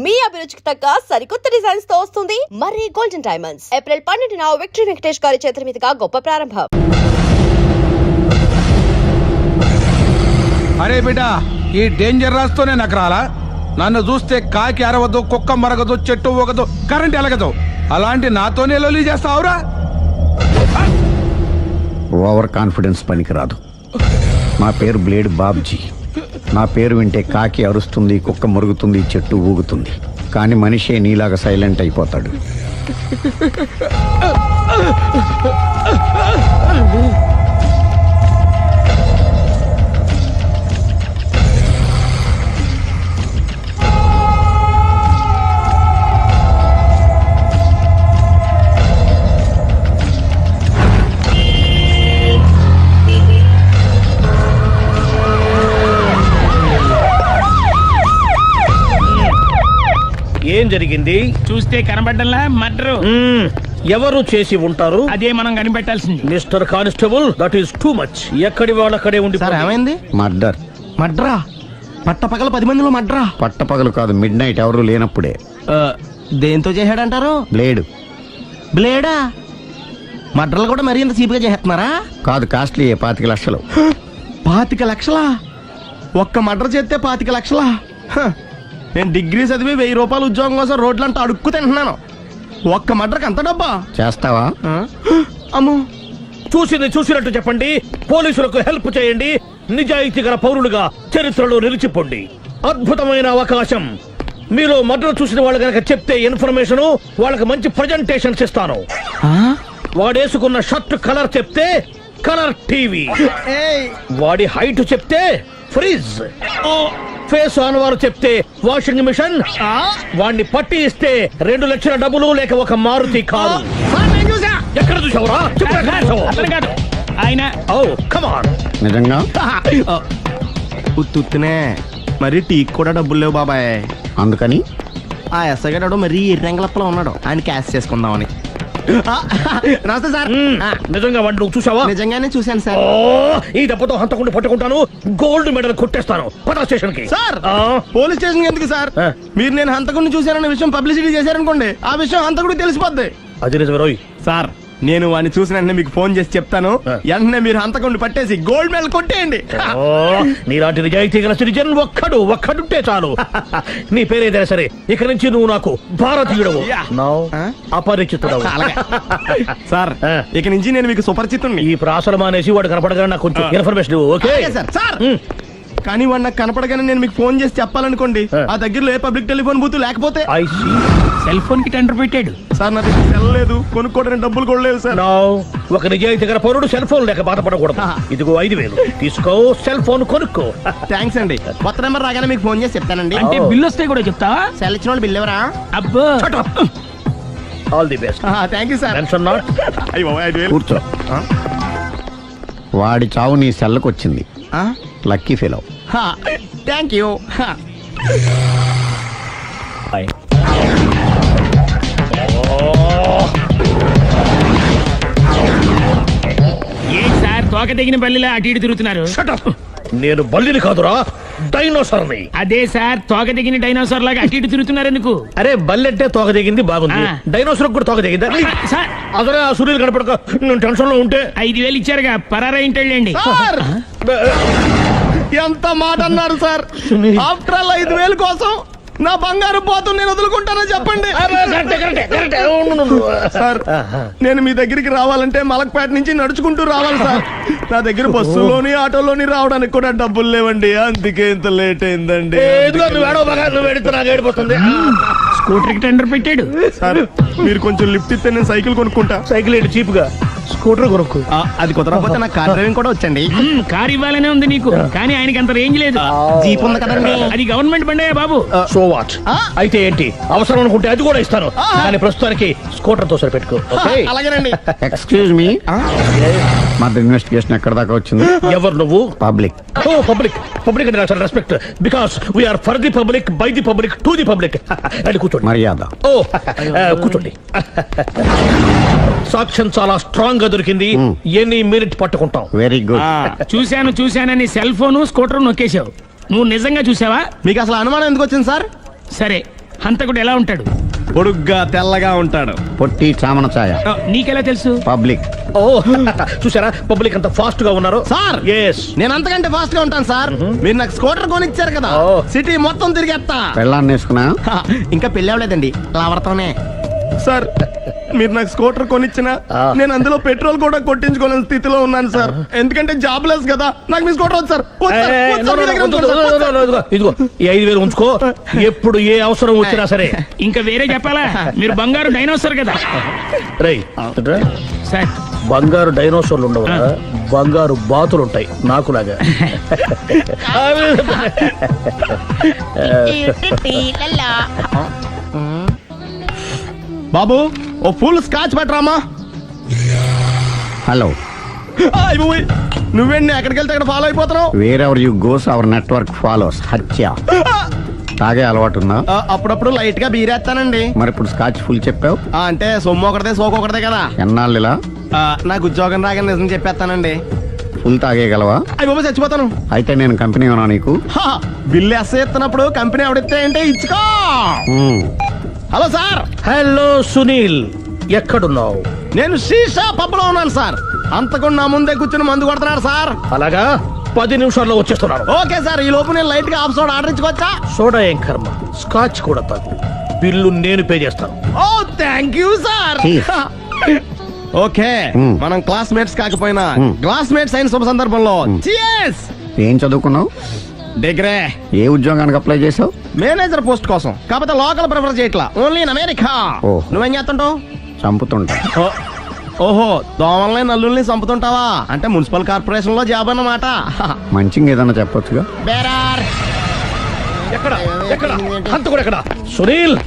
మీ అభిరుచికి తగ్గ సరికొత్త డిజైన్స్ తో వస్తుంది మర్రి గోల్డెన్ డైమండ్స్. ఏప్రిల్ 12న విక్టరీ వెంకటేష్ గారి చేతుల మీదుగా గొప్ప ప్రారంభం. అరే బిడ్డ, ఈ డేంజర్ రాస్తూనే నాకు రాలా. నన్ను చూస్తే కాకి అరవదు, కుక్క మరగదు, చెట్టు ఊగదు, కరెంట్ ఎలగదు. అలాంటి నాతోనే లొల్లి చేస్తావురా? ఓవర్ కాన్ఫిడెన్స్ పనికిరాదు. నా పేరు బ్లేడ్ బాబ్జీ. నా పేరు వింటే కాకి అరుస్తుంది, కుక్క మురుగుతుంది, చెట్టు ఊగుతుంది. కానీ మనిషే నీలాగా సైలెంట్ అయిపోతాడు. ఏం జరిగింది? చూస్తే కనబడ్డంలా మర్డరు. ఎవరు చేసి ఉంటారు? అదే మనం కనిపెట్టాల్సింది. Mister constable, that is too much. ఎక్కడి వాళ్ళక్కడే ఉండి. ఏమైంది? మర్డర్. మడ్రా? పట్టపగల 10 మందిలో మడ్రా? పట్టపగలు కాదు, మిడ్ నైట్ ఎవరు లేనప్పుడే. దేంతో చేశాడంటారు? బ్లేడ్. బ్లేడా? మడ్రలు కూడా మరీ ఇంత చీప్గా చేస్తున్నారా? కాదు, కాస్ట్లీ 25 లక్షలు. 25 లక్షలా? ఒక్క మడ్ర చేస్తే 25 లక్షలా? నేను డిగ్రీ చదివి 1000 రూపాయలు ఉద్యోగం కోసం రోడ్లంతా అడుక్కు తింటున్నాను. ఒక్క మడ్రకు అంత డబ్బా? చేస్తావా? అమ్మో. చూసింది చూసినట్టు చెప్పండి. పోలీసులకు హెల్ప్ చేయండి. నిజాయితీ గల పౌరులుగా చరిత్రలో నిలిచిపోండి. అద్భుతమైన అవకాశం. మీరు మర్డర్ చూసిన వాళ్ళు కనుక చెప్తే ఇన్ఫర్మేషన్, వాళ్ళకి మంచి ప్రజెంటేషన్స్ ఇస్తాను. వాడేసుకున్న షర్ట్ కలర్ చెప్తే కలర్ టీవీ, వాడి హైట్ చెప్తే ఫ్రిజ్, ఫేస్ ఆన్ వారు చెప్తే వాషింగ్ మిషన్, వాడిని పట్టి ఇస్తే 2 లక్షల డబ్బులు లేక ఒక మారుతి కారు. ఎక్కడ చూసావురా? ఆయన నిజంగా ఉత్తునే మరి టీకి కూడా డబ్బులు లేవు బాబాయ్. అందుకని ఆ ఎస్ఐ గారు మరీ ఎర్రంగలప్పలో ఉన్నాడు. ఆయన క్యాష్ చేసుకుందామని. నమస్తే సార్. నిజంగా వాడిని నువ్వు చూసావా? నిజంగానే చూశాను సార్. ఈ దెబ్బతో హంతకుండా పట్టుకుంటాను, గోల్డ్ మెడల్ కొట్టేస్తాను. పద స్టేషన్ కి. సార్, పోలీస్ స్టేషన్ ఎందుకు సార్? మీరు నేను హంతకుడిని చూశానన్న విషయం పబ్లిసిటీ చేశారనుకోండి, ఆ విషయం హంతకుడికి తెలిసిపోద్ది. అది నిజమే రోయ్. సార్, నేను వాడిని చూసిన వెంటనే మీకు ఫోన్ చేసి చెప్తాను. వెంటనే మీరు హంతకుడిని పట్టేసి గోల్డ్ మెడల్ కొట్టేయండి. నీలాంటి నిజాయితీ గల సిటిజన్ ఒక్కడుంటే చాలు. నీ పేరేదైనా సరే, ఇక నుంచి నువ్వు నాకు భారతీయుడవు, అపరిచితుడవు. సార్, ఇక నుంచి నేను మీకు సుపరిచితుడిని. ఈ ప్రాసలు మానేసి వాడు కనపడగానే నాకు కొంచెం ఇన్ఫర్మేషన్ ఇవ్వు. Okay sir. సార్, కానీ వాడు నాకు కనపడగానే నేను మీకు ఫోన్ చేసి చెప్పాలనుకోండి, ఆ దగ్గరలో ఏ పబ్లిక్ టెలిఫోన్ బూత్ లేకపోతే. సెల్ ఫోన్ కి టెండర్ పెట్టాడు సార్. నా దగ్గర సెల్ లేదు, కొనుక్కోవడానికి డబ్బులు కూడా లేవు సార్. ఒక నిజాయితీ గల పౌరుడు సెల్ ఫోన్ లేక బాధపడకూడదు. ఇదిగో 5000 తీసుకో, సెల్ ఫోన్ కొనుక్కో. థ్యాంక్స్ అండి. కొత్త నెంబర్ రాగానే మీకు ఫోన్ చేసి చెప్తానండి. అంటే బిల్ వస్తే కూడా చెప్తావా? సెల్ ఇచ్చిన వాళ్ళు బిల్ ఎవరా? అబ్బో. All the best. Thank you sir. Tension not. కూర్చో. వాడి చావు నీ సెల్లకు వచ్చింది. Lucky fellow. Thank you. A sir, తోక తెగిన బల్లిలా అటు ఇటు తిరుగుతున్నారు? నేను బల్లిని కాదురా, డైనోసార్ని. అదే సార్, తోక తెగిన డైనోసార్ లాగా అటు ఇటు తిరుగుతున్నారు ఎందుకు? అరే, బల్లెట్టే తోక దిగింది బాగుంది, డైనోసార్ కూడా తోక దిగింది. సార్, అదరే ఆ సూర్యులు కనపడక నేను టెన్షన్ లో ఉంటే 5000 ఇచ్చారుగా, పరారా ఇంటండి. ఎంత మాట అన్నారు సార్? ఆఫ్టర్ ఆల్ 5000 కోసం నా బంగారు పోతు నేను వదులుకుంటానని చెప్పండి. సార్, నేను మీ దగ్గరికి రావాలంటే మలక్పేట నుంచి నడుచుకుంటూ రావాలి సార్. నా దగ్గర బస్సులోని ఆటోలోని రావడానికి కూడా డబ్బులు లేవండి. అందుకే ఇంత లేట్ అయిందండి. స్కూటర్ కి టెండర్ పెట్టాడు. సార్, మీరు కొంచెం లిఫ్ట్ ఇస్తే నేను సైకిల్ కొనుక్కుంటా. సైకిల్ ఏంటి చీప్ గా? స్కూటర్ కొనుక్కు. అది కుదరకపోతే నాకు కార్ డ్రైవింగ్ కూడా వచ్చండి. కార్ ఇవ్వాలనే ఉంది నీకు, కానీ ఆయనకి అంత రేంజ్ లేదు. జీప్ ఉంది కదండి. అది గవర్నమెంట్ బండే బాబు. So what? అయితే ఏంటి, అవసరం అనుకుంటే అది కూడా ఇస్తాను, కానీ ప్రస్తుతానికి స్కూటర్ తో సరిపెట్టుకో. అలాగేనండి. ఎక్స్క్యూజ్ మీ, మా ఇన్వెస్టిగేషన్ ఎక్కడ దాకా వచ్చింది? ఎవరు నువ్వు? పబ్లిక్. పబ్లిక్ అంటే చాలా respect, because we are for the public, by the public, to the public. అది కూర్చోండి. మర్యాద. కూర్చోండి. సాక్ష్యం చాలా స్ట్రాంగ్ గా దొరికింది. ఎన్ని మినిట్ పట్టుకుంటాం. Very good. చూశానని సెల్ ఫోను స్కూటర్ నొక్కేశావు. నువ్వు నిజంగా చూసావా? మీకు అసలు అనుమానం ఎందుకు వచ్చింది సార్? సరే, హంతకుడు ఎలా ఉంటాడు? పొడుగ్గా తెల్లగా ఉంటాడు. పొట్టి చామన ఛాయ. నీకెలా తెలుసు? పబ్లిక్. ఓ చూసారా పబ్లిక్ అంత ఫాస్ట్ గా ఉన్నారు. సార్ ఎస్ నేను అంతకంటే ఫాస్ట్ గా ఉంటాను సార్. మీరు నాకు స్కూటర్ కొనిచ్చారు కదా, ఓ. సిటీ మొత్తం తిరిగేస్తా. పెళ్ళాన్ని వేసుకున్నా. ఇంకా పెళ్ళి అవ్వలేదండి, లావర్తోనే. సార్ మీరు నాకు స్కూటర్ కొనిచ్చిన నేను అందులో పెట్రోల్ కూడా కొట్టించుకోలేని స్థితిలో ఉన్నాను సార్. ఎందుకంటే జాబ్ లెస్ కదా, నాకు మీ స్కూటర్ వద్దు సార్. వద్దు సార్, వద్దు సార్, మీ దగ్గర ఉంచుకోండి సార్. ఇదిగో ఈ 5,000 ఉంచుకో. ఎప్పుడు ఏ అవసరం వచ్చినా సరే. ఇంకా వేరే చెప్పాలా? మీరు బంగారు డైనోసర్ కదా. రై సార్ బంగారు డైనోసార్లు ఉండవు, బంగారు బాతులు ఉంటాయి నాకులాగా. బాబు ఓ ఫుల్ స్కాచ్ పెట్టరామా. హలో. నువ్వేండి ఎక్కడికి వెళ్తే అక్కడ ఫాలో అయిపోతున్నావు? Wherever you goes our network follows. హత్య. తాగే అలవాటు ఉందా? అప్పుడప్పుడు లైట్ గా బీరేస్తానండి. మరి ఇప్పుడు స్కాచ్ ఫుల్ చెప్పావు. అంటే సొమ్ము ఒకటిదే సోకు ఒకటిదే కదా. ఎన్నాళ్ళు ఇలా? నాకు ఉద్యోగం రాగానే నిజం చెప్పేస్తానండి. ఫుల్ తాగేయగలవా? అయ్యి బాబు చచ్చిపోతాను. అయితే నేను కంపెనీ ఉన్నా నీకు. బిల్లు ఎస్ ఎత్తినప్పుడు కంపెనీ ఎవడితే అంటే ఇచ్చుకో. Hello sir. హలో సునీల్, ఎక్కడున్నావు? నేను శీషా పబ్ లో ఉన్నాను సార్. అంతకుండా నా ముందే కూర్చుని మందు కొడుతున్నాడు సార్. అలాగా 10 నిమిషాల్లో వచ్చేస్తున్నాను. ఓకే సార్, ఈ లోపు నేను లైట్ గా హాఫ్ సోడా ఆర్డర్ ఇచ్చుకోవచ్చా? సోడా ఏం కర్మ, స్కాచ్ కూడా తాగు. బిల్లు నేను పే చేస్తాను. Oh thank you sir. Cheers. Okay మనం క్లాస్మేట్స్ కాకపోయినా క్లాస్మేట్స్ అయిన శుభ సందర్భంలో cheers. ఏం చదువుకున్నావు? డిగ్రీ. ఏ ఉద్యోగానికి అప్లై చేసావు? మేనేజర్ పోస్ట్ కోసం, కాకపోతే లోకల్ ప్రిఫర్ చేయట్లా, ఓన్లీ ఇన్ అమెరికా. ఓ. నువ్వేం చేస్తుంటావు? చంపుతుంటా. ఓహో, దోమల్ని నల్లుల్ని చంపుతుంటావా? అంటే మున్సిపల్ కార్పొరేషన్ లో జాబ్ అన్నమాట. మంచిగా ఏదన్నా చెప్పొచ్చుగా. బేరార్. ఎక్కడ ఎక్కడ హంతకుడు ఎక్కడ? సునీల్,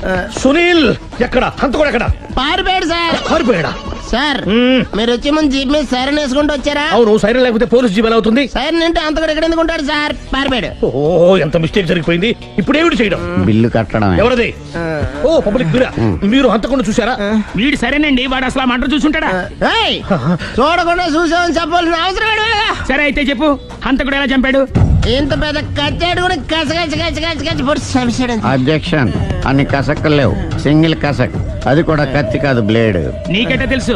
సునీల్ ఎక్కడ? హంతకుడు ఎక్కడ? పారిపోయాడు సార్. పారిపోయాడా? సార్ మీరు వచ్చే ముందు జీప్ మీద సైరన్ వేసుకుంటూ వచ్చారా? అవును, సైరన్ లేకపోతే పోలీస్ జీబ్ ఎలా అవుతుంది? సైరన్ అంటే అంతకుడు ఎక్కడ ఎందుకు ఉంటాడు సార్? పారిపోయాడు. ఓ ఎంత మిస్టేక్ జరిగిపోయింది. ఇప్పుడు ఏమిటి చేయడం? బిల్లు కట్టడమే. ఎవరది? ఓ పబ్లిక్ మీరా? మీరు హంతకుండా చూసారా? వీడు సరేనండి, వాడు అసలు ఆ మంట చూసుంటాడా? ఏయ్, చూడకుండా చూసామని చెప్పాల్సిన అవసరం లేదు. సరే అయితే చెప్పు, హంతకుడు ఎలా చంపాడు? ఇంత పెద్ద కచ్చాడు కూడా కచ్చ పొడి సమస్య. అబ్జెక్షన్. అన్ని కసక్కలు లేవు, సింగిల్ కసక్. అది కూడా కత్తి కాదు, బ్లేడ్. నీకెట్టా తెలుసు?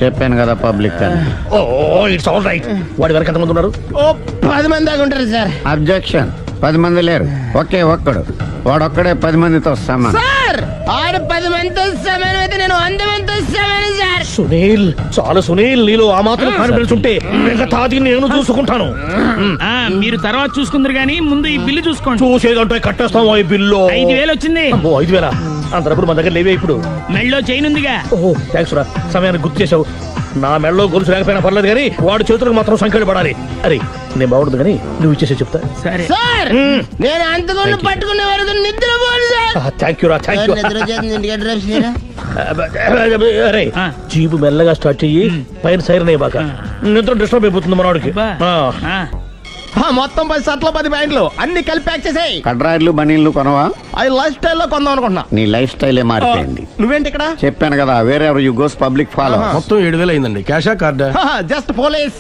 చెప్పాను కదా పబ్లిక్ అని. Oh it's all right. వాడి వరకు ఎంతమంది ఉన్నారు? ఓ 10 మంది దాకా ఉంటారు సార్. అబ్జెక్షన్. 10 మంది లేరు, ఒకే ఒక్కడు. వాడొక్కడే 10 మందితో సమానం. సార్ ఆడు 10 మందితో సమానం అయితే నేను 100 మందితో సమానం సార్. సునీల్, చాలు సునీల్, నీలో ఆ మాత్రం కాన్ఫిడెన్స్ ఉంటే మిగతాది నేను చూసుకుంటాను. ఆ మీరు తర్వాత చూసుకుందరు గానీ ముందు ఈ బిల్లు చూసుకోండి. చూసేదంటే కట్టేస్తాం ఈ బిల్లు. 5,000 వచ్చింది. 5,000 అంత డబ్బులు మన దగ్గర లేవే ఇప్పుడు. మెళ్ళో చైన్ ఉందిగా. ఓహో థ్యాంక్స్ రా, సమయానికి గుర్తు చేసావు. నా మెడలో గొలుసు లేకపోయినా పర్లేదు కానీ వాడి చేతులకు మాత్రం సంఖ్యలు పడాలి. అరే నేను బాగుండదు కానీ నువ్వు ఇచ్చేసే చెప్తా. సరే సార్ నేను అంతకుండా పట్టుకునే వరకు నిద్రపోను సార్. థ్యాంక్ యూ రా, థ్యాంక్ యూ. నిద్ర చేస్తుంది ఇంటికి అడ్రస్ చేయరా? అరే ఆ. జీబు మెల్లగా స్టార్ట్ చెయ్యి, పైన సైరన్ అయ్యాక నిద్ర డిస్టర్బ్ అయిపోతుంది మనవాడికి. ఆ, మొత్తం 10 షర్ట్లు 10 ప్యాంట్లు అన్ని కలిపి ప్యాక్ చేసేయ్. కడ్రాయిలు బనీళ్లు కొనవా? అది లైఫ్ స్టైల్లో కొందాం అనుకుంటున్నా. నీ లైఫ్ స్టైలే మారిపోయింది. నువ్వేంటి ఇక్కడ? చెప్పాను కదా, వేరే ఎవరు యు గోస్ పబ్లిక్ ఫాలో. మొత్తం 7,000 అయిందండి. క్యాషా కార్డా? Just police.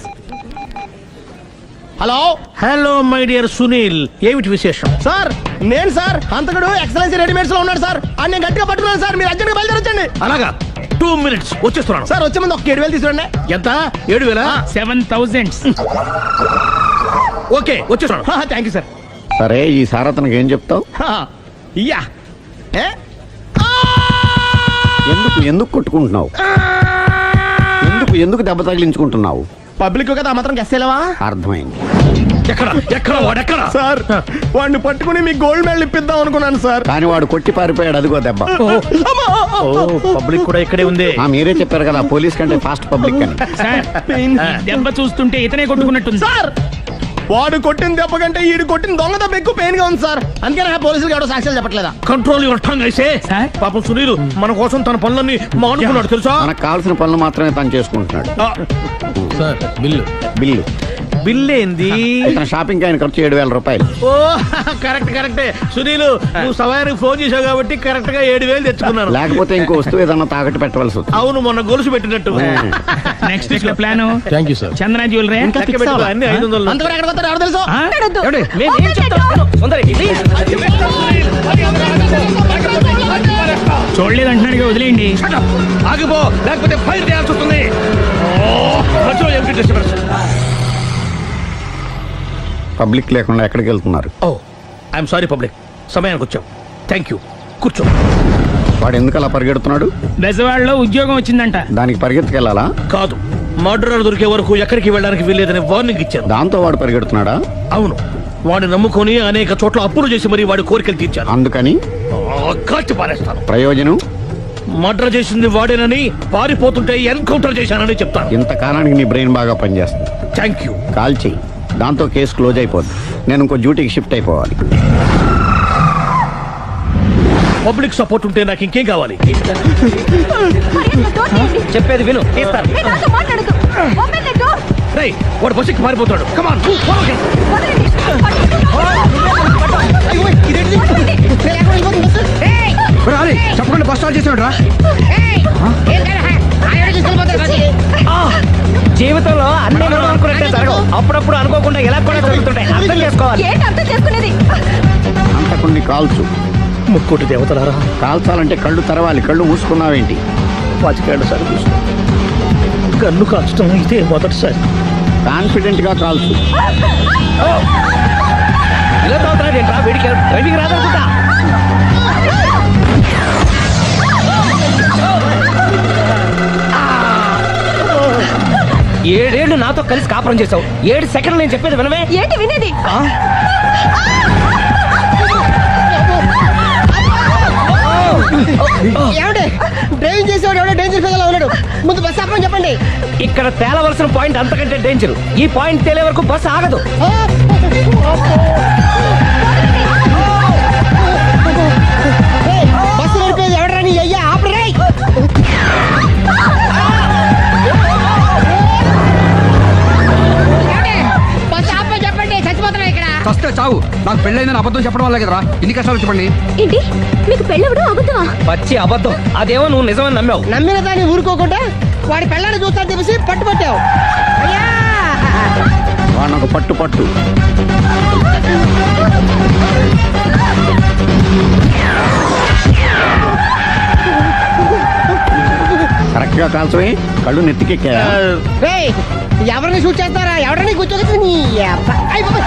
Hello hello my dear Sunil, ఏమిటి విశేషం? సార్ నేను సార్ హంతకుడు ఎక్సలెన్సీ రెడీమేడ్స్ లో ఉన్నాడు సార్. అని నేను గట్టిగా పట్టుకున్నాను సార్. మీరు అర్జెంట్ గా బయలుదేరొచ్చండి. అలాగా 2 minutes వచ్చేస్తున్నాను. సార్ వచ్చే ముందు ఒక 7,000 తీసుకురండి. ఎంత? 7,000? 7,000. ఓకే వచ్చేస్తున్నాను. Thank you sir. సరే, ఈ సారతనకి ఏం చెప్తావు? ఇయ్యా ఏ? ఎందుకు ఎందుకు కొట్టుకుంటున్నావు? ఎందుకు దెబ్బ తగిలించుకుంటున్నావు? పబ్లిక్ కదా మాత్రం గెస్సేలేవా? అర్థమైంది. ఎక్కడ ఎక్కడ వాడెక్కడ? సార్ వాడిని పట్టుకుని మీ గోల్డ్ మెడల్ ఇప్పిద్దాం అనుకున్నాను సార్. కానీ వాడు కొట్టి పారిపోయాడు, అదిగో దెబ్బ. ఓ పబ్లిక్ కూడా ఇక్కడే ఉంది. మీరే చెప్పారు కదా పోలీస్ కంటే ఫాస్ట్ పబ్లిక్ అని. సార్ ఈ దెబ్బ చూస్తుంటే ఇతనే కొట్టుకున్నట్టుంది. సార్ వాడు కొట్టిన దెబ్బ కంటే ఈడు కొట్టిన దొంగ దెబ్బ ఎక్కువ పెయిన్ గా ఉంది సార్. అందుకే నా పోలీసులు ఎవడో సాక్ష్యాలు చెప్పట్లేదా? కంట్రోల్ యువర్ టంగ్ అయితే. సార్? పాపం సునీల్ మన కోసం తన పనులన్నీ మానుకున్నాడు తెలుసా? మనకు కావాల్సిన పనులు మాత్రమే తను చేసుకుంటున్నాడు. Sir bill. బిల్లు బిల్ ఏంది? ఇతను షాపింగ్ ఆయన ఖర్చు 7,000 రూపాయలు. ఓ కరెక్టే సునీల్, నువ్వు సమయానికి ఫోన్ చేసావు కాబట్టి కరెక్ట్ గా 7,000 తెచ్చుకున్నాను. లేకపోతే ఇంకో వస్తువు ఏదన్నా తాకట్టు పెట్టవలసి వస్తుంది. అవును, మొన్న గొలుసు పెట్టినట్టు. నెక్స్ట్ వీక్ లో plan thank you sir. Chandra jewellery. లెక్క పెట్టుకో, అన్ని 500. అంతవరకు ఎక్కడ తీసుకెళ్తారు ఎవరు తెలుసు చూడలేదు అంటున్నాడు, వదిలేయండి. ఆగిపో, లేకపోతే ఫైర్ చేయాల్సి వస్తుంది. మధ్యలో ఏమిటి డిస్టర్బెన్స్? పబ్లిక్ లేకుండా ఎక్కడికి వెళ్తున్నారు? ఓ ఐఎమ్ సారీ పబ్లిక్, సమయానికి వచ్చాం. థ్యాంక్ యూ, కూర్చో. వాడు ఎందుకు అలా పరిగెడుతున్నాడు? బెజవాడలో ఉద్యోగం వచ్చిందంట. దానికి పరిగెత్తుకెళ్ళాలా? కాదు, మర్డరర్ దొరికే వరకు ఎక్కడికి వెళ్ళడానికి వీల్లేదని వార్నింగ్ ఇచ్చాను. దాంతో వాడు పరిగెడుతున్నాడా? అవును, వాడిని నమ్ముకొని అనేక చోట్ల అప్పులు చేసి మరి వాడి కోరికలు తీర్చాను. అందుకని కాల్చి పారేస్తాను. ప్రయోజనం? మర్డర్ చేసింది వాడేనని, పారిపోతుంటే ఎన్కౌంటర్ చేశానని చెప్తాను. ఇంతకాలానికి నీ బ్రెయిన్ బాగా పనిచేస్తుంది. Thank you. కాల్ చెయ్యి, దాంతో కేసు క్లోజ్ అయిపోద్ది. నేను ఇంకో డ్యూటీకి షిఫ్ట్ అయిపోవాలి. పబ్లిక్ సపోర్ట్ ఉంటే నాకు ఇంకేం కావాలి? చెప్పేది విను. రేయ్, వాడు బస్సుకి మారిపోతాడు. కమాన్, చెప్పకుండా బస్ స్టార్ట్ చేసాడు రా. జీవితంలో అన్ని మనం అనుకున్నట్టే జరగవు. అప్పుడప్పుడు అనుకోకుండా ఎలా కూడా జరుగుతుంటాయి. అర్థం చేసుకోవాలి. అంతకుని కాల్చు. ముక్కోటి దేవతలారా, కాల్చాలంటే కళ్ళు తెరవాలి. కళ్ళు మూసుకున్నావేంటి? 25 సార్లు చూసిన గన్ను కాల్చడం ఇదే మొదటిసారి. కాన్ఫిడెంట్ గా కాల్చు. ఇలా తోతాడేంట్రా? వీడికి డ్రైవింగ్ రాదనుకుంటా. ఏడేళ్లు నాతో కలిసి కాపురం చేసావు. 7 సెకండ్లు నేను చెప్పేది వినవే. ఏంటి వినేది? డ్రైవింగ్ చేసేవాడు ఎవడో డేంజర్ ఫిగర్ ఉన్నాడు. ముందు బస్ ఆపమని చెప్పండి. ఇక్కడ తేలవలసిన పాయింట్ అంతకంటే డేంజర్. ఈ పాయింట్ తేలే వరకు బస్సు ఆగదు. బస్సు నడిపేది ఎవడరాని అయ్యా ఆపరే. బస్ ఆపమని చెప్పండి, చచ్చిపోతున్నా ఇక్కడ. వస్తే చావు. నాకు పెళ్ళైందని అబద్ధం చెప్పడం వల్ల కదరా ఇన్ని కష్టాలు చెప్పండి. ఏంటి మీకు పెళ్ళవడం అబద్ధమా? పచ్చి అబద్ధం. అదేమో నువ్వు నిజమని నమ్మావు. నమ్మిన దాన్ని ఊరుకోకుండా వాడి పెళ్ళాన్ని చూస్తాను తెలిసి పట్టుబట్టావు. అయ్యా వాడిని ఒక పట్టు పట్టు. కరెక్ట్ గా కాల్చవే. కళ్ళు నెత్తికెక్కా? రేయ్, ఎవరిని షూట్ చేస్తారా? ఎవరిని కూర్చోగచ్చు నీ అబ్బా. అయ్ బాబోయ్.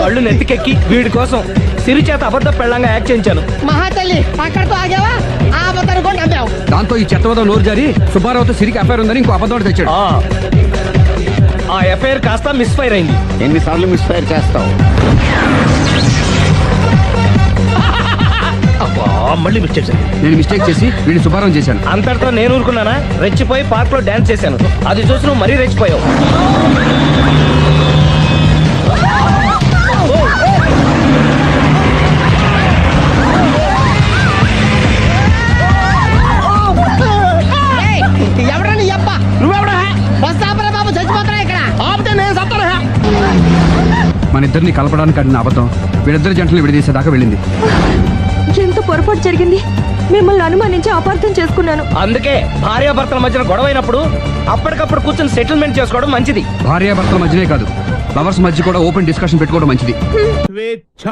కళ్ళు నెత్తికెక్కి వీడి కోసం సిరి చేత అబద్ధ పెళ్ళంగా యాక్ట్ చేయించాను. మహాతల్లి అక్కడితో ఆగావా? ఆ అబద్ధాన్ని కూడా నమ్మావు. దాంతో ఈ చెత్తవదో నోరు జారి సుబ్బారావుతో సిరికి అఫైర్ ఉందని ఇంకో అబద్ధం తెచ్చాడు. ఆ ఎఫ్ఐఆర్ కాస్త మిస్ఫైర్ అయింది. ఎన్నిసార్లు మిస్ఫైర్ చేస్తావు? అబ్బా, మళ్ళీ మిస్ చేశాను. నేను మిస్టేక్ చేసి వీడిని సుబ్బారావు చేశాను. అంతటితో నేను ఊరుకున్నానా? రెచ్చిపోయి పార్క్ లో డాన్స్ చేశాను. అది చూసి నువ్వు మరీ రెచ్చిపోయావు. ఎవడని అబ్బా? నువ్వెవడా? బస్ ఆపరా బాబు, చచ్చిపోతున్నా ఇక్కడ. ఆపితే నేను సత్తాను. మన ఇద్దరిని కలపడానికి ఆడిన అబద్ధం వీళ్ళిద్దరి జంటలు విడదీసేదాకా వెళ్ళింది. ఎంత పొరపాటు జరిగింది. మిమ్మల్ని అనుమానించి అపార్థం చేసుకున్నాను. అందుకే భార్యాభర్తల మధ్యన గొడవైనప్పుడు అప్పటికప్పుడు కూర్చొని సెటిల్మెంట్ చేసుకోవడం మంచిది. భార్యాభర్తల మధ్యనే కాదు, లవర్స్ మధ్య కూడా ఓపెన్ డిస్కషన్ పెట్టుకోవడం మంచిది. స్వేచ్ఛ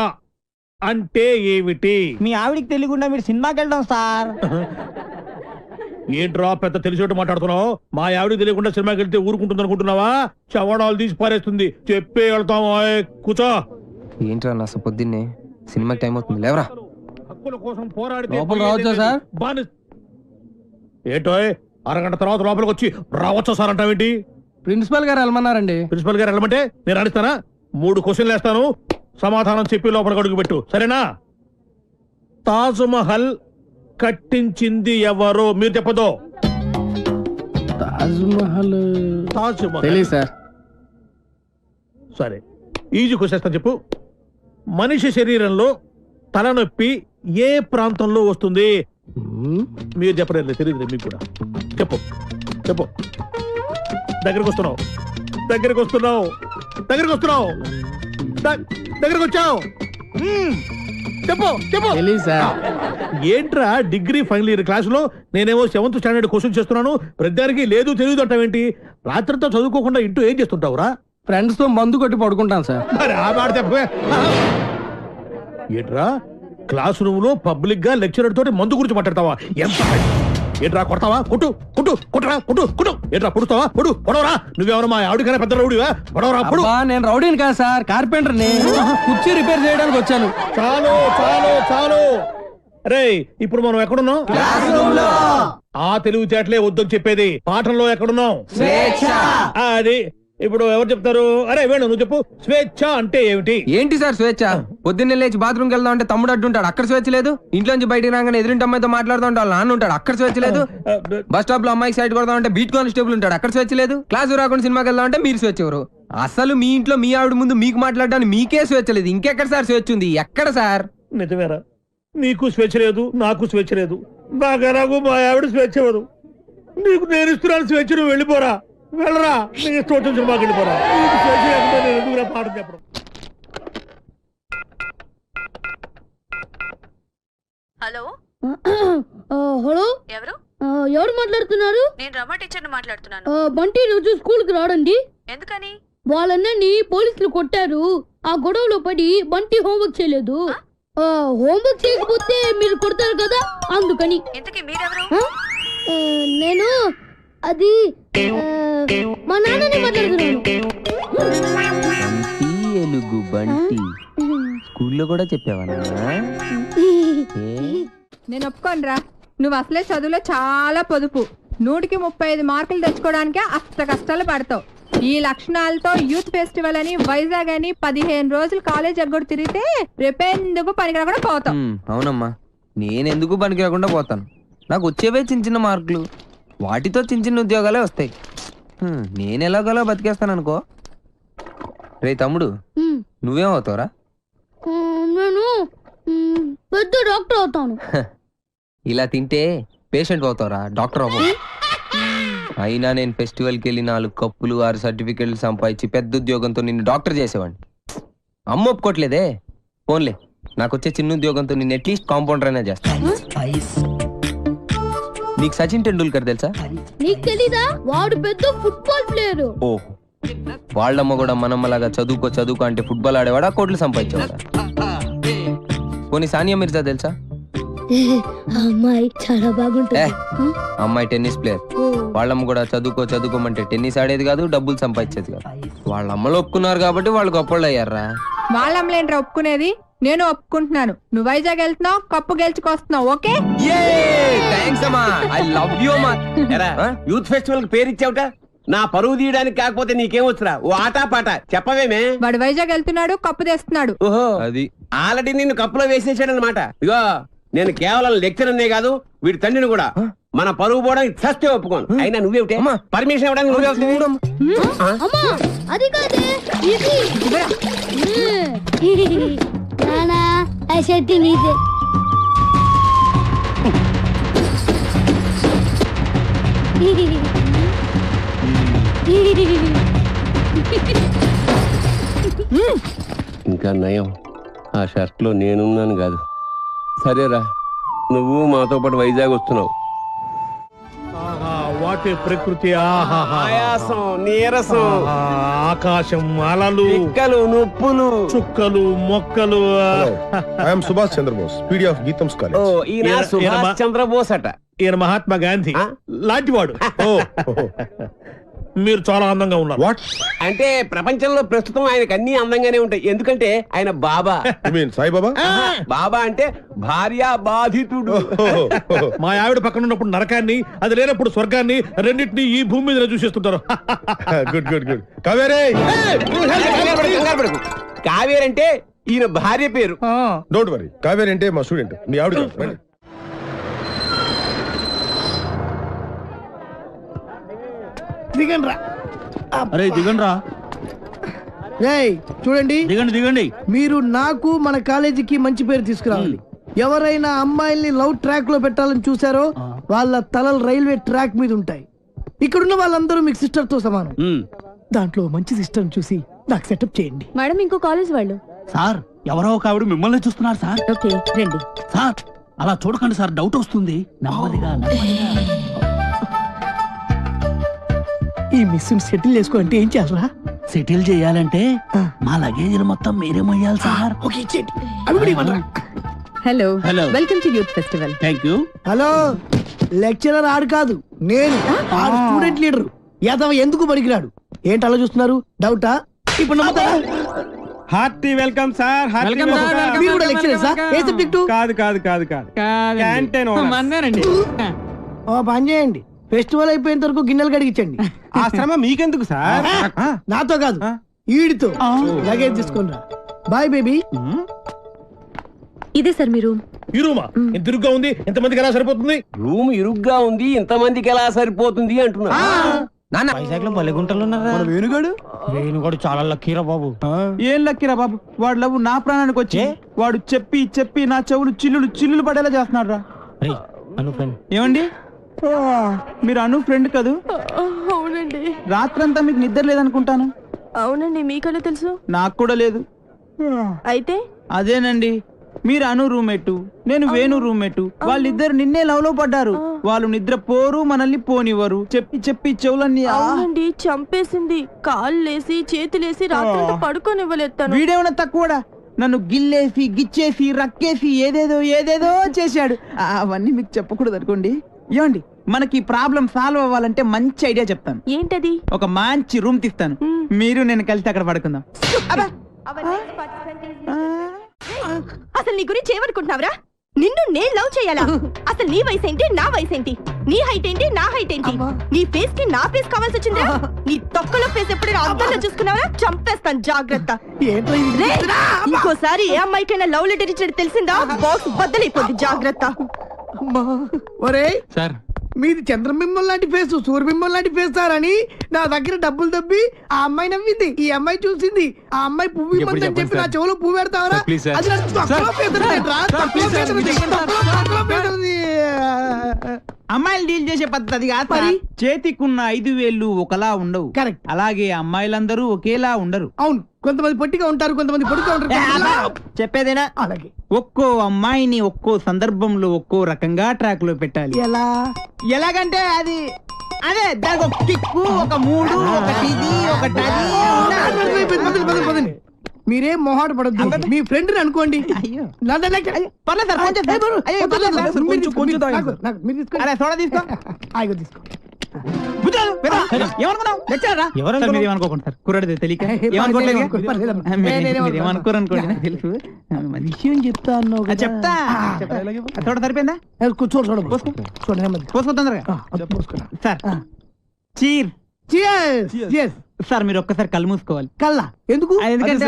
అంటే ఏమిటి? మీ ఆవిడికి తెలియకుండా మీరు సినిమాకి వెళ్ళడం సార్. ఏంట్రా పెద్ద తెలిసేట్టు మాట్లాడుతున్నావు? మా ఆవిడకి తెలియకుండా సినిమాకి వెళ్తే ఊరుకుంటుంది అనుకుంటున్నావా? చవడాలు తీసి పారేస్తుంది. చెప్పే వెళ్తాము. కూర్చో. ఏంట్రా నా పొద్దున్నే సినిమాకి టైం అవుతుంది, లేవరా. హక్కుల కోసం పోరాడితే లోపల రావచ్చా సార్? ఏంటో అరగంట తర్వాత లోపలికి వచ్చి రావచ్చా సార్ అంటావేంటి? ప్రిన్సిపల్ గారు వెళ్ళమన్నారండి. ప్రిన్సిపల్ గారు వెళ్ళమంటే నేను అడుగుతానా? 3 క్వశ్చన్లు వేస్తాను, సమాధానం చెప్పి లోపలికి అడుగు పెట్టు, సరేనా? తాజ్ మహల్ కట్టించింది ఎవరు? మీరు చెప్పదు. తాజ్ మహల్ తాజ్ మహల్ తెలియదు సార్. సరే, ఈజీ క్వశ్చన్ చెప్పు. మనిషి శరీరంలో తలనొప్పి ఏ ప్రాంతంలో వస్తుంది? మీరు చెప్పలేదు, తెలియదు మీకు కూడా. చెప్పు చెప్పు. దగ్గరకు వస్తున్నావు, దగ్గరకు వస్తున్నావు, దగ్గరకు వస్తున్నావు, దగ్గరకు వచ్చావు. చెప్పు చెప్పు. తెలియదు సార్. ఏంట్రా డిగ్రీ ఫైనల్ ఇయర్ క్లాసులో నేనేమో 7th స్టాండర్డ్ క్వశ్చన్ చేస్తున్నాను, ప్రతిదానికి లేదు తెలియదు అంటావేంటి? రాత్రితో చదువుకోకుండా ఇంటూ ఏం చేస్తుంటావురా? ఫ్రెండ్స్ తో మందు కొట్టి పడుకుంటాను సార్. మరి ఆ మాట చెప్పవే. ఏట్రా క్లాస్ రూమ్ లో పబ్లిక్ గా లెక్చరర్ తోటి మందు గురించి మాట్లాడతావా? ఎంత ఏట్రా కొడతావా? కొట్టు కొట్టు కొట్టరా కొట్టు కొట్టు. ఏట్రా పొడుస్తావా? పొడు పొడవరా. నువ్వెవరు మా ఆవిడకైనా పెద్ద రౌడివా? పొడవరా పొడు. అబ్బా, నేను రౌడీని కాదు సార్, కార్పెంటర్ ని. కుర్చీ రిపేర్ చేయడానికి వచ్చాను. చాలు చాలు చాలు. రే ఇప్పుడు మనం ఎక్కడున్నాం? ఆ తెలివితేటలే వద్దని చెప్పేది. పాఠంలో ఎక్కడున్నాం? అది ఇప్పుడు ఎవరు చెప్తారు? అరే వేణు నువ్వు చెప్పు. స్వేచ్ఛ అంటే ఏమిటి? ఏంటి సార్ స్వేచ్ఛ? పొద్దున్నే లేచి బాత్రూమ్కి వెళ్దాం అంటే తమ్ముడు అడ్డుంటాడు, అక్కడ స్వేచ్ఛ లేదు. ఇంట్లోంచి బయటికి రాగానే ఎదురింటి అమ్మాయితో మాట్లాడుతూ ఉంటాడు, నాన్న ఉంటాడు, అక్కడ స్వేచ్ఛ లేదు. బస్ స్టాప్ లో అమ్మాయికి సైడ్ కొడదాం అంటే బీట్ కానిస్టేబుల్ ఉంటాడు, అక్కడ స్వేచ్ఛ లేదు. క్లాస్ రాకుండా సినిమాకి వెళ్దాం అంటే మీరు స్వేచ్ఛ ఎవరు? అసలు మీ ఇంట్లో మీ ఆవిడ ముందు మీకు మాట్లాడడానికి మీకే స్వేచ్ఛ లేదు, ఇంకెక్కడ సార్ స్వేచ్ఛ ఉంది? ఎక్కడ సార్? నిజమేరా, నీకు స్వేచ్ఛ లేదు, నాకు స్వేచ్ఛ లేదు. నాకు మా ఆవిడ స్వేచ్ఛ ఇవ్వదు. నీకు నేను ఇస్తున్నాను స్వేచ్ఛ, నువ్వు వెళ్ళిపోరా. వెళ్ళరా, నీకు ఇష్టం వచ్చిన సినిమాకి వెళ్ళిపోరా. నీకు స్వేచ్ఛ లేకపోతే నేను ఎందుకురా పాఠం చెప్పడం? హలో హలో, ఎవరు? ఎవరు మాట్లాడుతున్నారు? నేను రమా టీచర్ని మాట్లాడుతున్నాను. బంటి రోజు స్కూల్ కి రాడండి. ఎందుకని? వాళ్ళన్నీ పోలీసులు కొట్టారు. ఆ గొడవలో పడి బంటి హోంవర్క్ చేయలేదు. హోంవర్క్ చేయకపోతే మీరు కొడతారు కదా, అందుకని. ఇంతకీ మీరెవరు? నేను అది మా నాన్నని మాట్లాడుతున్నాను. ఎలుగు బంటి స్కూల్లో కూడా చెప్పావా? నేను ఒప్పుకోనరా, నువ్వు అసలే చదువులో చాలా పొదుపు. 100కి 35 మార్కులు తెచ్చుకోవడానికే అష్ట కష్టాలు పడతావు. ఈ లక్షణాలతో యూత్ ఫెస్టివల్ అని వైజాగ్ అని 15 రోజులు కాలేజ్ ఎగ్గొడు తిరిగితే రేపెందుకు పనికి రాకుండా పోతాం. అవునమ్మా, నేనెందుకు పనికి రాకుండా పోతాను? నాకు వచ్చేవే చిన్న చిన్న మార్కులు, వాటితో చిన్న చిన్న ఉద్యోగాలే వస్తాయి. నేను ఎలాగోలా బతికేస్తాను అనుకో. రే తమ్ముడు, నువ్వేం అవుతావురా? నేను పెద్ద డాక్టర్ అవుతాను. ఇలా తింటే పేషెంట్ అవుతావురా, డాక్టర్ అవ్వవు. అయినా నేను ఫెస్టివల్కి వెళ్ళి 4 కప్పులు 6 సర్టిఫికెట్లు సంపాదించి పెద్ద ఉద్యోగంతో నిన్ను డాక్టర్ చేసేవాడిని. అమ్మ ఒప్పుకోట్లేదే. ఫోన్లే, నాకు వచ్చే చిన్న ఉద్యోగంతో నిన్ను అట్లీస్ట్ కాంపౌండర్ అయినా చేస్తాను. నీకు సచిన్ టెండూల్కర్ తెలుసా? నీకు తెలీదా? వాడు పెద్ద ఫుట్బాల్ ప్లేయర్. ఓ, వాళ్ళమ్మ కూడా మనమ్మలాగా చదువుకో అంటే ఫుట్బాల్ ఆడేవాడా, కోట్లు సంపాదించేవాడా? పోనీ సానియా మిర్జా తెలుసా? అమ్మాయి చాలా బాగుంటుంది. అమ్మాయి టెన్నిస్ ప్లేయర్. వాళ్ళమ్మ కూడా చదువుకోమంటే టెన్నిస్ ఆడేది కాదు, డబ్బులు సంపాదించేది కాదు. వాళ్ళ అమ్మలు ఒప్పుకున్నారు కాబట్టి వాళ్ళు గొప్పళ్ళు అయ్యారా. వాళ్ళమ్మలేంట్రా ఒప్పుకునేది? నేను ఒప్పుకుంటున్నాను. నువ్వు వైజాగ్ వెళ్తున్నావు, కప్పు గెలుచుకొస్తున్నావు. ఓకే, యూత్ ఫెస్టివల్ కి పేరు ఇచ్చావుట. నా పరువు తీయడానికి కాకపోతే నీకేం వచ్చురా? ఓ ఆటా పాట చెప్పవేమే. వాడు వైజాగ్ వెళ్తున్నాడు, కప్పు తెస్తున్నాడు. ఓహో, అది ఆల్రెడీ నిన్ను కప్పులో వేసేసాడు అనమాట. ఇగో, నేను కేవలం లెక్చరర్నే కాదు, వీడి తండ్రిని కూడా. మన పరువు పోవడానికి ఫస్ట్ ఒప్పుకోను. అయినా నువ్వేమిటే పర్మిషన్ ఇవ్వడానికి నువ్వే. అమ్మా, అది కాదే ఇది. నానా, ఆ షర్ట్ నీదే. ఇంకా నయం, ఆ షర్ట్ లో నేనున్నాను కాదు. సరేరా, నువ్వు మాతో పాటు వైజాగ్ వస్తున్నావు. వాటి ప్రకృతి, ఆయాసం, నీరసం, ఆకాశం, అలలు, పిక్కలు, నొప్పులు, చుక్కలు, మొక్కలు. I'm Subhash Chandrabose, PD of గీతంస్ ఓ, కాలేజ్. ఈయన సుభాష్ చంద్రబోస్ అట. ఈయన మహాత్మా గాంధీ లాంటివాడు. మీరు చాలా అందంగా ఉన్నారు. వాట్ అంటే ప్రపంచంలో ప్రస్తుతం ఆయనకు అన్ని అందంగానే ఉంటాయి. ఎందుకంటే ఆయన బాబా. సాయిబాబా? బాబా అంటే భార్య బాధితుడు. మా ఆవిడ పక్కన ఉన్నప్పుడు నరకాన్ని, అది లేనప్పుడు స్వర్గాన్ని, రెండింటినీ ఈ భూమి మీద చూసేస్తుంటారు. Good good good. కావేరే, కావేరి అంటే ఈయన భార్య పేరు. Don't worry. కావేరి అంటే మా స్టూడెంట్, మీ ఆవిడ. దిగండ్రా. అరే దిగండ్రా. చూడండి, దిగండి. మీరు నాకు మన కాలేజీకి మంచి పేరు తీసుకురావాలి. ఎవరైనా అమ్మాయిల్ని లవ్ ట్రాక్ లో పెట్టాలని చూసారో వాళ్ళ తలలు రైల్వే ట్రాక్ మీద ఉంటాయి. ఇక్కడున్న వాళ్ళందరూ మీకు సిస్టర్ తో సమానం. దాంట్లో మంచి సిస్టర్ చూసి నాకు సెటప్ చేయండి. మేడం, ఇంకో కాలేజ్ వాళ్ళు. సార్, ఎవరో ఒక ఆవిడ మిమ్మల్ని చూస్తున్నారు సార్. ఓకే, రండి. సార్, అలా చూడకండి సార్, డౌట్ వస్తుంది. నెమ్మదిగా. ఈ మిస్ సెటిల్ చేసుకో అంటే ఏం చేయాలరా? సెటిల్ చేయాలంటే మా లగేజీలు మొత్తం మీరే మొయ్యాలి సార్. ఓకే ఇచ్చేయండి. అవి కూడా ఇవ్వండి. Hello Hello. Welcome to youth festival. Thank you. Hello, lecturer ఆడు కాదు, నేను ఆడు స్టూడెంట్ లీడర్. యాదవ ఎందుకు పనికిరాడు? ఏంటి అలా చూస్తున్నారు? డౌటా? ఇప్పుడు నమ్ముతారా? Hearty welcome sir. Welcome, sir. Welcome. మీరు కూడా లెక్చరర్ సార్? ఏ సబ్జెక్టు? కాదు కాదు కాదు కాదు క్యాంటీన్ మన్నారండి. ఓ పని చేయండి, ఫెస్టివల్ అయిపోయేంత వరకు గిన్నెలు కడిగించండి. ఆ శ్రమ మీకెందుకు సార్? నాతో కాదు, ఈడితో. లగేజ్ తీసుకొని రా. Bye baby. ఇదే సార్ మీ రూమ్. ఈ రూమా ఎంత ఇరుగ్గా ఉంది, ఎంతమందికి ఎలా సరిపోతుంది? రూమ్ ఇరుగ్గా ఉంది, ఇంతమందికి ఎలా సరిపోతుంది అంటున్నా. నాన్న వైజాగ్ లో భలే గుంటలు ఉన్నారా? వేణుగాడు వేణుగాడు చాలా లక్కీరా బాబు. ఏం లక్కిరా బాబు, వాడు లవ్ నా ప్రాణానికి వచ్చి వాడు చెప్పి చెప్పి నా చెవులు చిల్లులు పడేలా చేస్తున్నాడు రా. రేయ్, అను ఫ్రెండ్. ఏమండి, మీరు అను ఫ్రెండ్ కదూ? అవునండి. రాత్రంతా మీకు నిద్ర లేదనుకుంటాను. అవునండి, మీకలా తెలుసు? నాకు కూడా లేదు. అయితే అదేనండి, మీరు అను రూమ్మేటు, నేను వేణు రూమ్మేటు. వాళ్ళిద్దరు నిన్నే లవ్ లో పడ్డారు. వాళ్ళు నిద్ర పోరు, మనల్ని పోనివ్వరు. చెప్పి చెప్పి చెవులన్నీ అవునండి, చంపేసింది. కాళ్ళేసి చేతులేసి రాత్రంతా పడుకోనివ్వలేదు. వీడేమన్నా తక్కువడా? నన్ను గిల్లేసి గిచ్చేసి రక్కేసి ఏదేదో చేశాడు. అవన్నీ మీకు చెప్పకూడదు అనుకోండి. ఏమండి, మనకి ప్రాబ్లం సాల్వ్ అవ్వాలంటే మంచి ఐడియా చెప్తాను. ఏంటది? ఒక మంచి రూమ్ తీస్తాను, మీరు నేను కలిసి అక్కడ పడుకుందాం. అసలు నీ గురించి ఏమనుకుంటున్నావురా? నిన్ను నేను లవ్ చేయాలా? అసలు నీ వయసు ఏంటి, నా వయసు ఏంటి? నీ హైట్ ఏంటి, నా హైట్ ఏంటి? నీ ఫేస్ కి నా ఫేస్ కావాల్సి వచ్చిందా? నీ తొక్కలో ఫేస్ ఎప్పుడైనా అద్దంలో చూసుకున్నావా? చంపేస్తాను, జాగ్రత్త. రే, ఇంకోసారి ఏ అమ్మాయికైనా లవ్ లెటర్ ఇచ్చినట్టు తెలిసిందా బాక్స్ బద్దలైపోద్ది, జాగ్రత్త. ఒరే సార్, మీది చంద్రబింబం లాంటి ఫేస్, సూర్యబింబం లాంటి ఫేస్ సార్ అని నా దగ్గర డబ్బులు దబ్బి ఆ అమ్మాయి నవ్వింది, ఈ అమ్మాయి చూసింది. ఆ అమ్మాయి పువ్వు ఇవ్వద్దు అని చెప్పి నా చెవులో పువ్వు పెడతావరా? అది నాకు తొక్కలో పేదలనేట్రా, తొక్కలో పేదలది, తొక్కలో పేదలది. అమ్మాయిలు డీల్ చేసే పద్ధతి కాదు మరి. చేతికున్న 5 వేళ్ళు ఒకలా ఉండవు. కరెక్ట్. అలాగే అమ్మాయిలందరూ ఒకేలా ఉండరు. అవును, కొంతమంది పొట్టిగా ఉంటారు, కొంతమంది పొడుగా ఉంటారు. చెప్పేదేనా? అలాగే ఒక్కో అమ్మాయిని ఒక్కో సందర్భంలో ఒక్కో రకంగా ట్రాక్ లో పెట్టాలి. ఎలాగంటే అదే దానికి ఒక కిక్కు, ఒక మూడు, ఒకటి ఇది, ఒకటి అది. మీరేం మొహాట పడద్దు, మీ ఫ్రెండ్ అనుకోండి. విషయం చెప్తా అన్నావు కదా. చెప్తా. సరిపోయిందా? చూడండి పోసుకో తొందరగా. Sir, cheer. సార్, మీరు ఒక్కసారి కళ్ళు మూసుకోవాలి. కల్లా ఎందుకు? ఎందుకంటే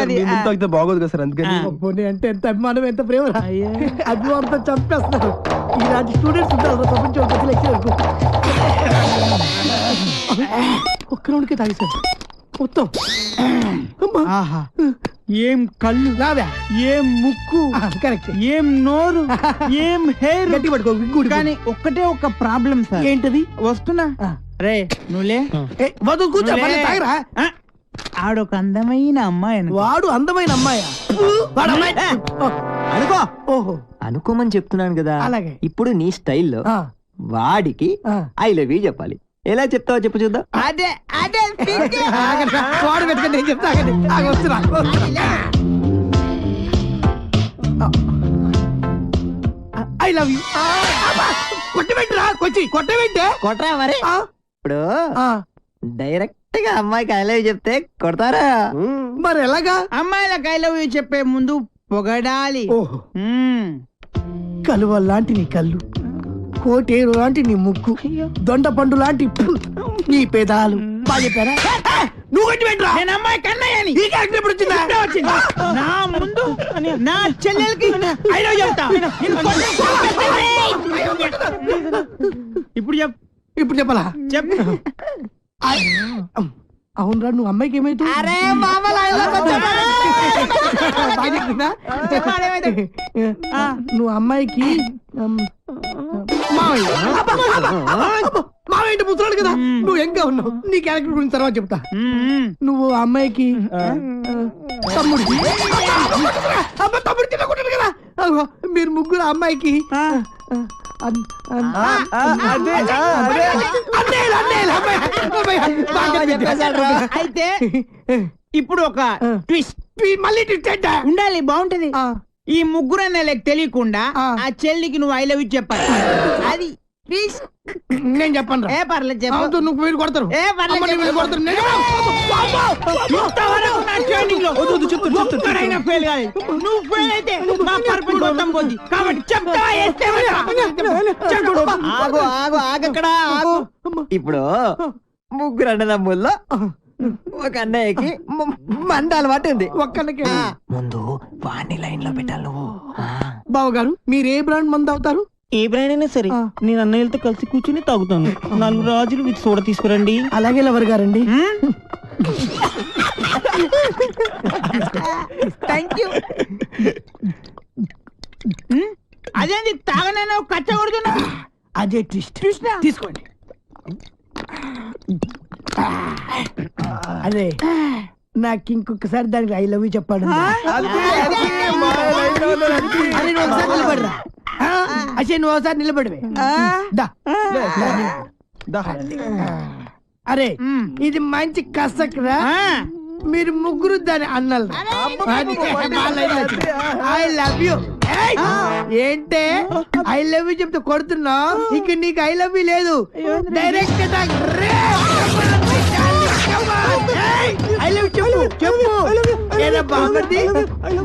అది బాగోదు కదా సార్, అందుకని. అంటే ఎంత అభిమానం, ఎంత ప్రేమ. అభిమానంతో చంపేస్తున్నారు. ఇలాంటి స్టూడెంట్స్ ఉంటారు ప్రపంచం. ఒక్క రౌండ్కే తాగేశారు మొత్తం. ఆహా, ఏం కళ్ళు, రావా? ఏం ముక్కు, కరెక్ట్. ఏం నోరు, ఏం హెయిర్. గట్టి పట్టుకో. కానీ ఒక్కటే ఒక ప్రాబ్లం సార్. ఏంటది? వస్తున్నా. రే నువ్వులే, కూర్చో. తాగరా? ఆడొక అందమైన అమ్మాయి. వాడు అందమైన అమ్మాయా? అనుకో. ఓహో, అనుకోమని చెప్తున్నాను కదా. అలాగే. ఇప్పుడు నీ స్టైల్లో వాడికి ఐ లవ్ యూ చెప్పాలి. ఎలా చెప్తావో చెప్పు చూద్దాం. అదే వాడు పెట్టుకుని నేను చెప్తా. వస్తున్నా. I love you. కొట్టబెట్టరా, కొట్టబెట్టే. కొట్టరా మరి. ఇప్పుడు డైరెక్ట్ గా అమ్మాయికి ఐ లవ్ యూ చెప్తే కొడతారా? మరి ఎలాగా? అమ్మాయిలకు ఐ లవ్ యూ చెప్పే ముందు పొగడాలి. ఓహో, కలువ లాంటి నీ కళ్ళు, కోటేరు లాంటి నీ ముక్కు, దొండ పండు లాంటి నీ పెదాలు. బాగా చెప్పారా? నువ్వు కొట్టి పెట్టరా. నేను అమ్మాయి కన్నయ్యని. ఈ క్యారెక్టర్ ఎప్పుడు వచ్చిందా? నా ముందు నా చెల్లెలకి ఐ లవ్ చెప్తా. ఇప్పుడు చెప్పాలా? చెప్పు. అవునరా, నువ్వు అమ్మాయికి ఏమైతే నువ్వు అమ్మాయికి మావేంటి ముసలాడు కదా, నువ్వు ఎంగా ఉన్నావు. నీ క్యారెక్టర్ గురించి తర్వాత చెప్తా. నువ్వు అమ్మాయికి తమ్ముడు తినకుంటాడు కదా. మీరు ముగ్గురు అమ్మాయికి అయితే ఇప్పుడు ఒక ట్విస్ట్ మళ్ళీ ట్విస్ట్ ఉండాలి, బాగుంటది. ఈ ముగ్గురు అన్నయ్యలకు తెలియకుండా ఆ చెల్లికి నువ్వు ఐ లవ్ యూ చెప్పాలి. అది ట్విస్ట్. నేను చెప్పను ఏ పర్లేదు చెప్పు. నువ్వు వీళ్ళు కొడతారు. ఏ పర్లేదు అమ్మ, వీళ్ళు కొడతారు. నేను ఇంతవరకు నా ట్రైనింగ్ లో ఒక్కడైనా ఫెయిల్ కాదు. నువ్వు ఫెయిల్ అయితే నా పర్పస్ మొత్తం పోద్ది. కాబట్టి చెప్తా ఆగు ఆగు ఆగక్కడ ఆగు. ఇప్పుడు ముగ్గురు అన్నదమ్ముల్లో ఒక అన్నయ్యకి మంద అలవాటు ఉంది. ఒక్కళ్ళకి ముందు వాణ్ణి లైన్ లో పెట్టాలి నువ్వు. బావగారు మీరు ఏ బ్రాండ్ మంది అవుతారు? ఏ బ్రాండ్ అయినా సరే నేను అన్నయ్యలతో కలిసి కూర్చుని తాగుతాను. 4 రాజులు విత్ సోడా తీసుకురండి. అలాగే లవర్ గారండి. Thank you. అదేంటి తాగనైనా కచ్చగొడుతున్నా? అదే ట్విస్ట్. తీసుకోండి. అదే నాకు ఇంకొకసారి దానికి ఐ లవ్ యూ చెప్పాడు. అసలు నువ్వు ఒకసారి నిలబడివే. అరే ఇది మంచి కసక్రా. మీరు ముగ్గురు దాని అన్నలు. I love you. ఏంటే ఐ లవ్ యూ చెప్తే కొడుతున్నావు? ఇక నీకు ఐ లవ్ యూ లేదు. డైరెక్ట్ ఐ లవ్ చెప్పు చెప్పు. ఏదో బాగుంది.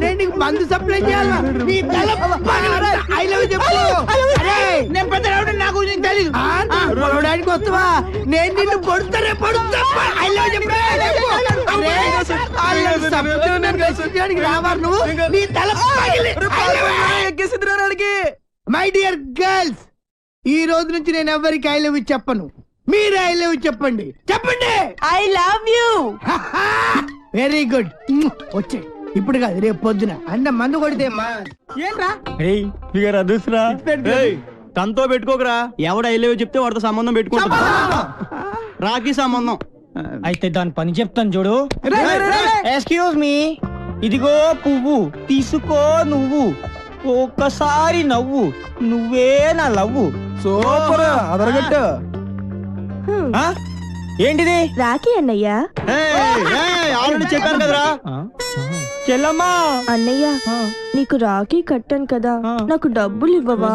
నేను నీకు మందు సప్లై చేయాలా? నీ తల ఐ లవ్ చెప్పు. నేను పెద్ద రౌడీ, నాకు తెలీదు. పొడవడానికి వస్తావా? నేను నిన్ను పొడుతానే పొడుతా. ఐ లవ్ చెప్పు. రావాలి నువ్వు. నీ తల మై డియర్ గర్ల్స్, ఈ రోజు నుంచి నేను ఎవరికి ఐ లవ్ చెప్పను. మీరు ఐ లవ్ చెప్పండి. చెప్పండి I love you. Very good. వచ్చే ఇప్పుడు కాదు, రేపు పొద్దున అన్న మందు కొడితే ఏంట్రా అదృష్టరా తనతో పెట్టుకోకరా. ఎవడు ఐ లవ్ చెప్తే వాడితో సంబంధం పెట్టుకుంటా. రాఖీ సంబంధం. అయితే దాని పని చెప్తాను చూడు. ఎక్స్క్యూజ్ మీ, ఇదిగో పువ్వు తీసుకో నువ్వు. ఒక్కసారి నవ్వు, నువ్వే నా లవ్వు. సూపర్ అదరగట్టు. ఏంటిది? రాఖీ అన్నయ్య. ఆల్రెడీ చెప్పాను కదరా చెల్లమ్మా. అన్నయ్య నీకు రాఖీ కట్టాను కదా, నాకు డబ్బులు ఇవ్వవా?